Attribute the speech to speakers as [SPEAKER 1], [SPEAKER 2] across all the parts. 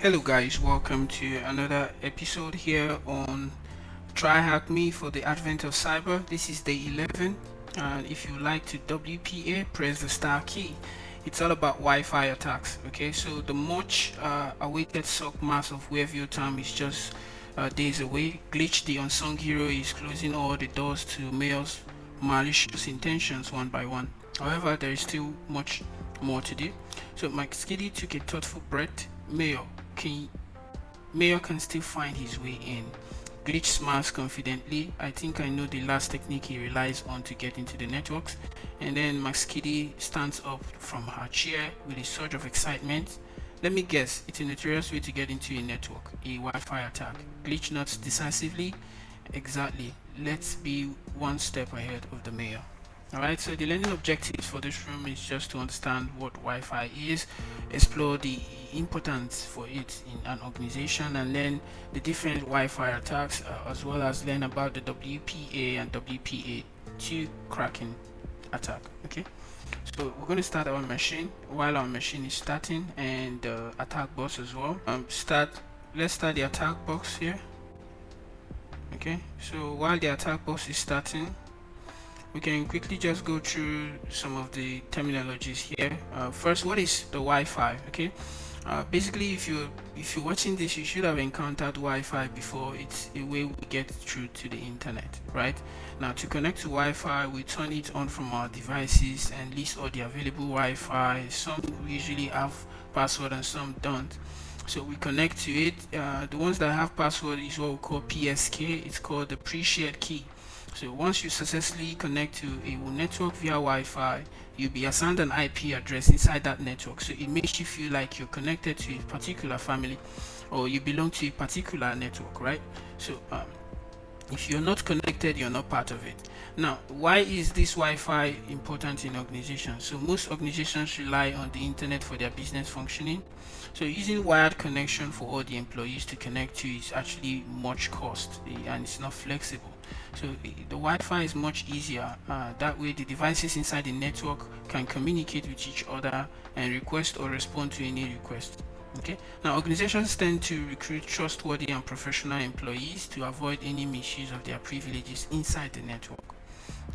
[SPEAKER 1] Hello guys, welcome to another episode here on TryHackMe for the advent of cyber. This is day 11, and if you like to WPA, press the star key. It's all about Wi-Fi attacks. Okay, so the much awaited SOC mass of Waveview time is just days away. Glitch, the unsung hero, is closing all the doors to Mayor's malicious intentions one by one. However, there is still much more to do. So Mike Skiddy took a thoughtful breath. Mayor can still find his way in. Glitch smiles confidently. I think I know the last technique he relies on to get into the networks. And then Max Kitty stands up from her chair with a surge of excitement. Let me guess, it's a notorious way to get into a network, a Wi-Fi attack. Glitch nods decisively. Exactly. Let's be one step ahead of the mayor. Alright, so the learning objectives for this room is just to understand what Wi-Fi is, explore the importance for it in an organization, and learn the different Wi-Fi attacks, as well as learn about the WPA and WPA2 cracking attack. Okay, so we're going to start our machine while our machine is starting, and the attack box as well. Let's start the attack box here. Okay, so while the attack box is starting, we can quickly just go through some of the terminologies here. First, what is the Wi-Fi? Okay, basically, if you're watching this, you should have encountered Wi-Fi before. It's a way we get through to the internet, right? Now, to connect to Wi-Fi, we turn it on from our devices and list all the available Wi-Fi. Some usually have password and some don't. So we connect to it. The ones that have password is what we call PSK. It's called the pre-shared key. So once you successfully connect to a network via Wi-Fi, you'll be assigned an IP address inside that network. So it makes you feel like you're connected to a particular family, or you belong to a particular network, right? So if you're not connected, you're not part of it. Now, why is this Wi-Fi important in organizations? So most organizations rely on the internet for their business functioning. So using wired connection for all the employees to connect to is actually much cost, and it's not flexible. So the Wi-Fi is much easier. That way the devices inside the network can communicate with each other and request or respond to any request. Okay, now organizations tend to recruit trustworthy and professional employees to avoid any misuse of their privileges inside the network.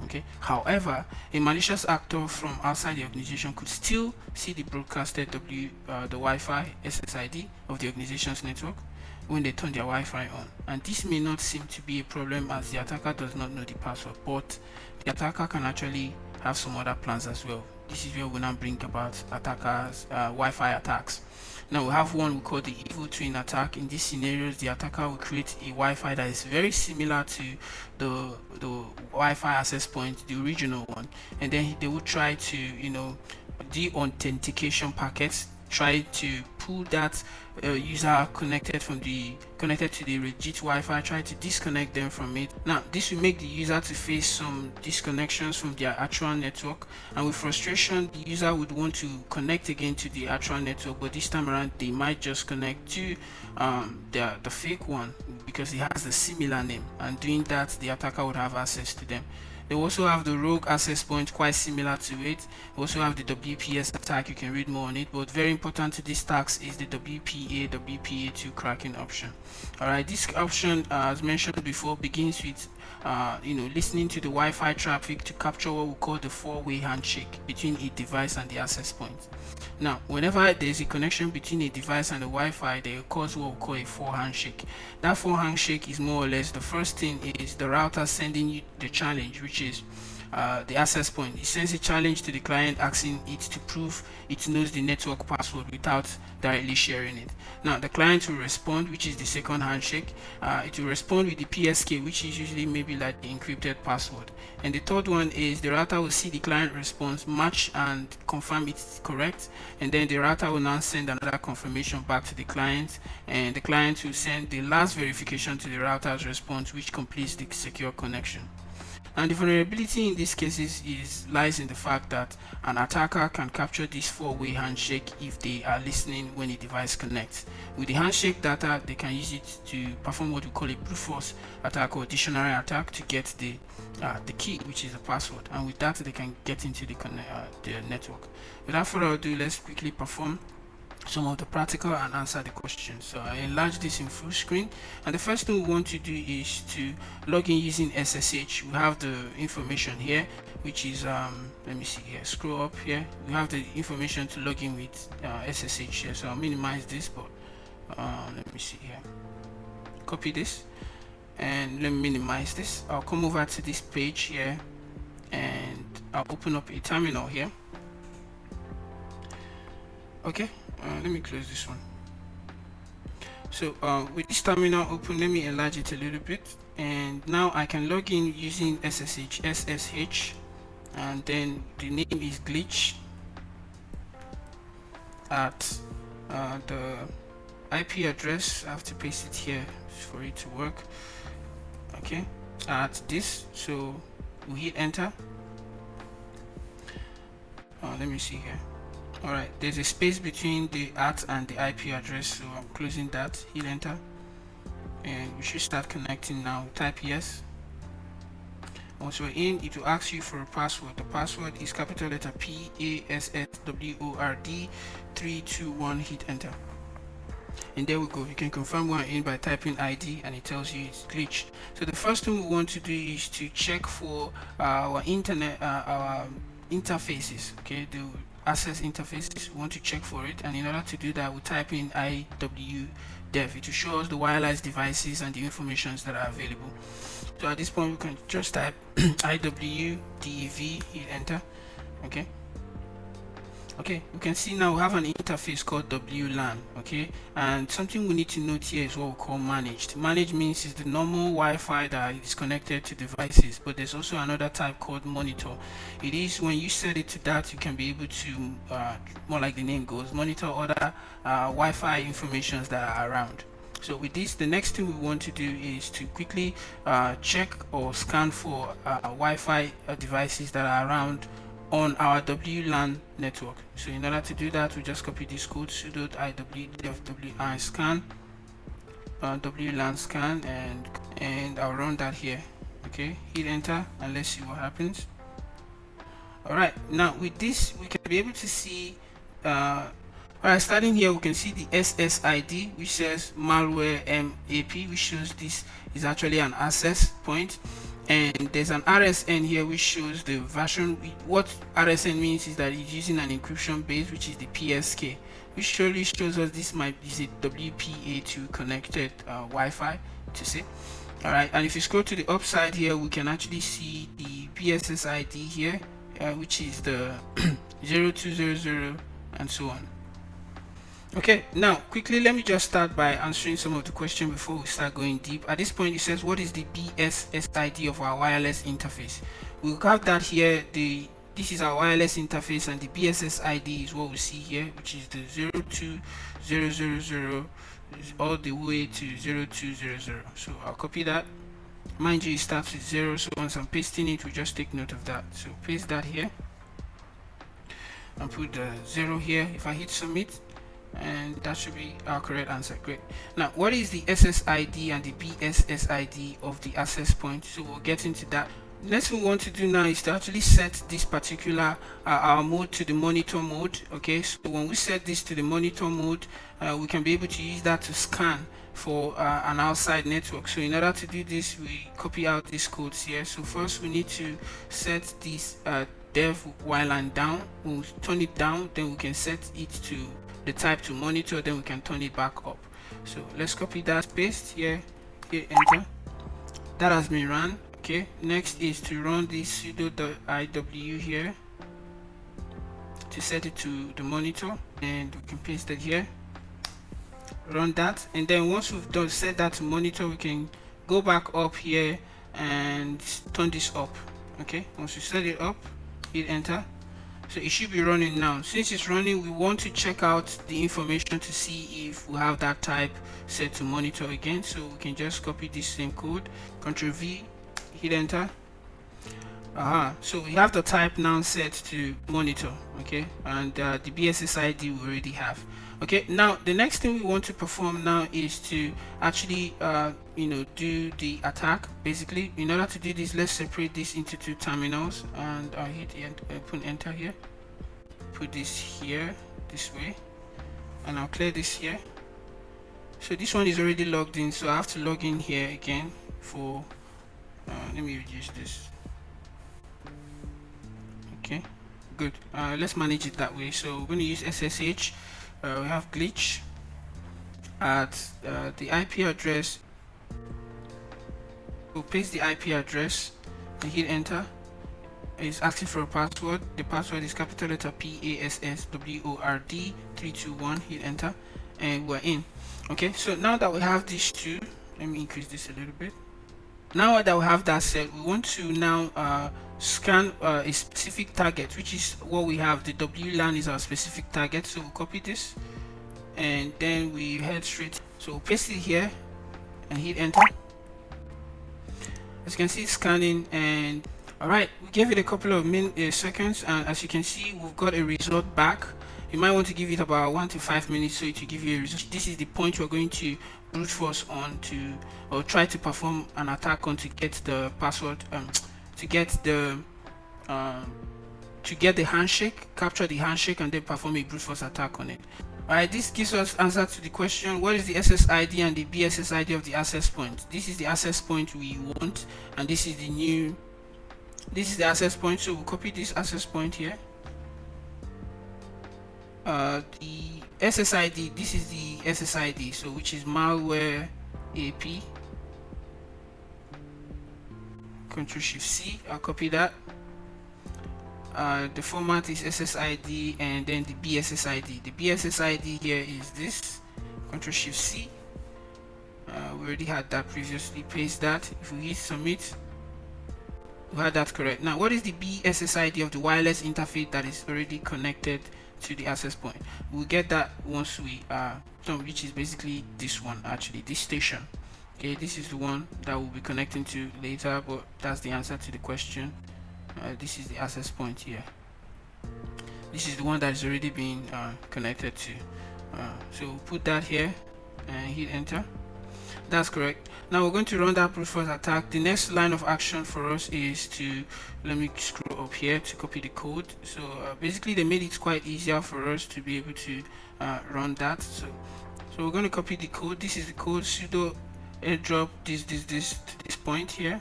[SPEAKER 1] Okay, however, a malicious actor from outside the organization could still see the broadcasted the Wi-Fi SSID of the organization's network when they turn their Wi-Fi on, and this may not seem to be a problem as the attacker does not know the password, but the attacker can actually have some other plans as well. This is where we now bring about attackers Wi-Fi attacks. Now we have one we call the evil twin attack. In these scenarios, the attacker will create a Wi-Fi that is very similar to the Wi-Fi access point, the original one, and then they will try to, de-authentication packets, try to pull that user connected to the legit Wi-Fi, try to disconnect them from it. Now this will make the user to face some disconnections from their actual network, and with frustration the user would want to connect again to the actual network, but this time around they might just connect to the fake one because it has the similar name, and doing that the attacker would have access to them. They also have the rogue access point, quite similar to it. They also have the WPS attack. You can read more on it, but very important to these attacks is the WPA, WPA2 cracking option. Alright, this option, as mentioned before, begins with listening to the Wi-Fi traffic to capture what we call the four-way handshake between a device and the access point. Now, whenever there is a connection between a device and the Wi-Fi, there occurs what we call a four handshake. That four handshake is more or less, the first thing is the router sending you the challenge, which is the access point. It sends a challenge to the client asking it to prove it knows the network password without directly sharing it. Now the client will respond, which is the second handshake. It will respond with the PSK, which is usually maybe like the encrypted password. And the third one is the router will see the client response, match and confirm it's correct, and then the router will now send another confirmation back to the client, and the client will send the last verification to the router's response, which completes the secure connection. And the vulnerability in these cases lies in the fact that an attacker can capture this four-way handshake if they are listening when a device connects. With the handshake data, they can use it to perform what we call a brute force attack or dictionary attack to get the key, which is the password, and with that they can get into the network. Without further ado, let's quickly perform some of the practical and answer the questions. So I enlarge this in full screen, and the first thing we want to do is to log in using SSH. We have the information here, which is let me see here, scroll up here, we have the information to log in with SSH here. So I'll minimize this, but let me see here, copy this and let me minimize this. I'll come over to this page here and I'll open up a terminal here. Okay, let me close this one. So with this terminal open, let me enlarge it a little bit, and now I can log in using SSH, and then the name is glitch at the IP address. I have to paste it here for it to work. Okay, at this, so we hit enter. Let me see here. All right, there's a space between the @ and the IP address, so I'm closing that, hit enter, and we should start connecting now. Type yes. Once we're in, it will ask you for a password. The password is capital letter PASSWORD 321, hit enter, and there we go. You can confirm we're in by typing ID, and it tells you it's glitched. So the first thing we want to do is to check for our internet, our interfaces. Okay, the access interfaces, we want to check for it, and in order to do that, we type in IWDEV. It will show us the wireless devices and the informations that are available. So at this point, we can just type IWDEV, hit enter. Okay, we can see now we have an interface called WLAN. Okay, and something we need to note here is what we call managed. Managed means is the normal Wi-Fi that is connected to devices, but there's also another type called monitor. It is when you set it to that, you can be able to, more like the name goes, monitor other Wi-Fi informations that are around. So with this, the next thing we want to do is to quickly check or scan for Wi-Fi devices that are around on our WLAN network. So in order to do that, we just copy this code, sudo iwdevwi scan WLAN scan, and I'll run that here. Okay, hit enter and let's see what happens. All right, now with this we can be able to see alright, starting here we can see the SSID, which says malware MAP, which shows this is actually an access point, and there's an RSN here which shows the version. What RSN means is that it's using an encryption base, which is the PSK, which surely shows us this might be a WPA2 connected Wi-Fi to see. Alright, and if you scroll to the upside here, we can actually see the PSSID here, which is the 0200 and so on. Okay, now quickly let me just start by answering some of the questions before we start going deep. At this point, it says what is the BSSID of our wireless interface? We'll have that here. This is our wireless interface, and the BSSID is what we see here, which is the 02000 all the way to 0200. So I'll copy that. Mind you, it starts with 0, so once I'm pasting it, we just take note of that. So paste that here and put the 0 here. If I hit submit, and that should be our correct answer. Great. Now, what is the SSID and the BSSID of the access point? So we'll get into that. Next thing we want to do now is to actually set this particular our mode to the monitor mode. Okay, so when we set this to the monitor mode, we can be able to use that to scan for an outside network. So in order to do this, we copy out these codes here. So first we need to set this dev WLAN down. We'll turn it down, then we can set it to the type to monitor, then we can turn it back up. So let's copy that, paste here, hit enter. That has been run. Okay, next is to run this sudo.iw here to set it to the monitor, and we can paste it here, run that, and then once we've done set that to monitor, we can go back up here and turn this up. Okay, once we set it up, hit enter. So it should be running now. Since it's running, we want to check out the information to see if we have that type set to monitor again. So we can just copy this same code, Ctrl V, hit enter. So we have the type now set to monitor. Okay, and the BSSID we already have. Okay, now the next thing we want to perform now is to actually do the attack. Basically, in order to do this, let's separate this into two terminals, and I'll hit put enter here, put this here this way, and I'll clear this here. So this one is already logged in, so I have to log in here again for let me reduce this. Okay, good. Let's manage it that way. So we're going to use SSH. We have glitch at the IP address. We'll paste the IP address and hit enter. It's asking for a password. The password is capital letter PASSWORD 321. Hit enter and we're in. Okay, so now that we have these two, let me increase this a little bit. Now that we have that set, we want to now scan a specific target, which is what we have. The WLAN is our specific target, so we'll copy this and then we head straight. So we'll paste it here and hit enter. As you can see, it's scanning, and alright, we gave it a couple of seconds, and as you can see, we've got a result back. You might want to give it about 1 to 5 minutes so it will give you a result. This is the point we're going to brute force on to, or try to perform an attack on to get the password, to get the handshake, capture the handshake, and then perform a brute force attack on it. Alright, this gives us answer to the question, what is the SSID and the BSSID of the access point? This is the access point we want, and this is the access point, so we'll copy this access point here. The SSID, this is the SSID, so which is malware AP. Ctrl+Shift+C, I'll copy that. The format is SSID and then the BSSID. The BSSID here is this. Ctrl+Shift+C. We already had that previously. Paste that. If we hit submit, we had that correct. Now, what is the BSSID of the wireless interface that is already connected to the access point? We'll get that once we are done, which is basically this one, actually, this station. Okay, this is the one that we'll be connecting to later, but that's the answer to the question. This is the access point here. This is the one that is already being connected to. So we'll put that here and hit enter. That's correct. Now we're going to run that brute force attack. The next line of action for us is to, let me scroll up here to copy the code. So basically they made it quite easier for us to be able to run that. So we're going to copy the code. This is the code, sudo airdrop this to this point here.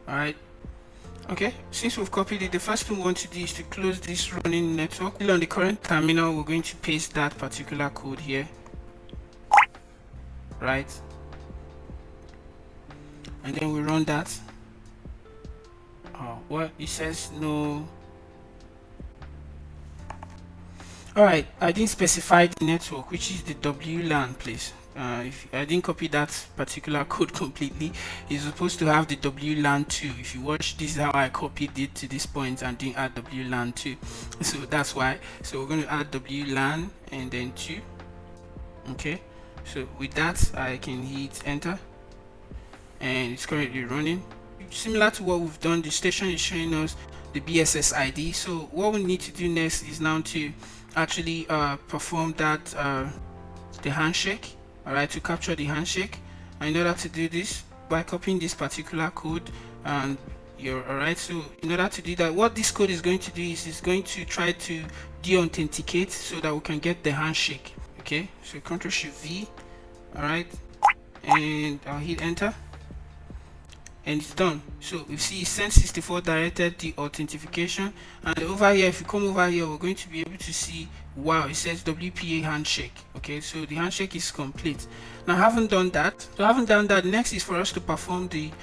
[SPEAKER 1] Alright, okay, since we've copied it, the first thing we want to do is to close this running network. Still on the current terminal, we're going to paste that particular code here, right, and then we run that. Oh, well, it says no. Alright, I didn't specify the network, which is the WLAN, please. If I didn't copy that particular code completely, it's supposed to have the WLAN 2. If you watch, this is how I copied it to this point and didn't add WLAN 2. So that's why. So we're going to add WLAN and then 2. Okay. So with that, I can hit enter, and it's currently running. Similar to what we've done, the station is showing us the BSS ID. So what we need to do next is now to actually perform that the handshake. Alright, to capture the handshake. And in order to do this, by copying this particular code, and you're alright. So in order to do that, what this code is going to do is it's going to try to de-authenticate so that we can get the handshake. Okay, so Ctrl+Shift+V. Alright, and I'll hit enter, and it's done. So we see send 64 directed the authentication, and over here, if you come over here, we're going to be able to see, wow, it says WPA handshake. Okay, so the handshake is complete. Now I haven't done that. Next is for us to perform the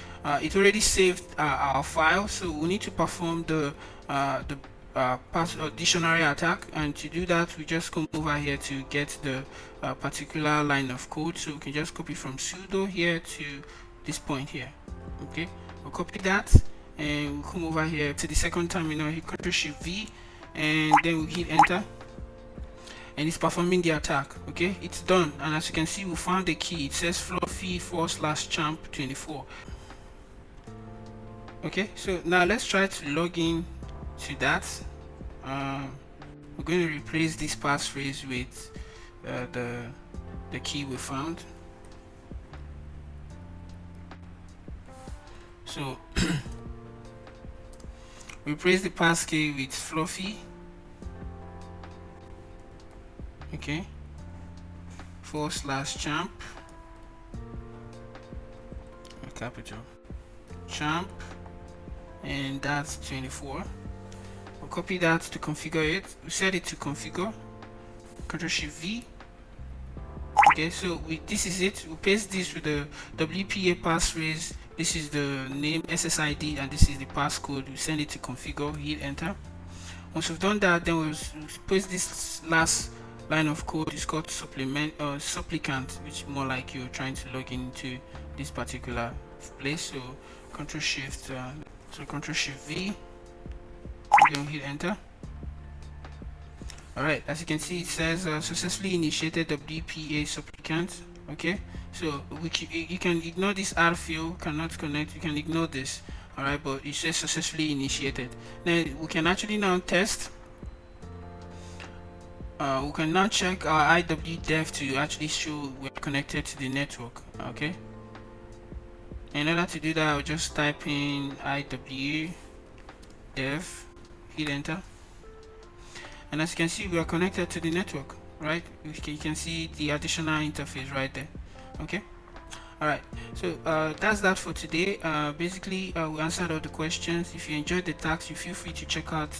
[SPEAKER 1] it already saved our file, so we need to perform the dictionary attack, and to do that we just come over here to get the particular line of code. So we can just copy from sudo here to this point here. Okay, we'll copy that and we'll come over here to the second terminal, hit Ctrl+Shift+V, and then we'll hit enter, and it's performing the attack. Okay, it's done, and as you can see, we found the key. It says fluffy/champ24. Okay, so now let's try to log in to that. We're going to replace this passphrase with the key we found. So replace the passkey with fluffy, okay, /champ, capital champ, and that's 24. We'll copy that to configure it. We set it to configure. Ctrl+Shift+V. Okay, so this is it. We paste this with the WPA passphrase. This is the name, SSID, and this is the passcode. We send it to configure. Hit enter. Once we've done that, then we'll paste this last line of code. It's called supplicant, which is more like you're trying to log into this particular place. So Ctrl+Shift+V. Then hit enter. Alright, as you can see, it says successfully initiated WPA supplicant. Okay, so you can ignore this R field, cannot connect, you can ignore this. Alright, but it says successfully initiated. Then we can actually now test. We can now check our IWDEF to actually show we're connected to the network. Okay, in order to do that, I'll just type in IWDEF, hit enter. And as you can see, we are connected to the network, right? You can see the additional interface right there. Okay, all right, so that's that for today. Basically, we answered all the questions. If you enjoyed the task, you feel free to check out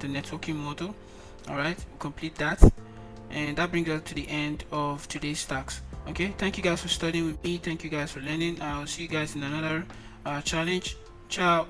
[SPEAKER 1] the networking model. All right, we'll complete that, and that brings us to the end of today's task. Okay, thank you guys for studying with me. Thank you guys for learning. I'll see you guys in another challenge. Ciao.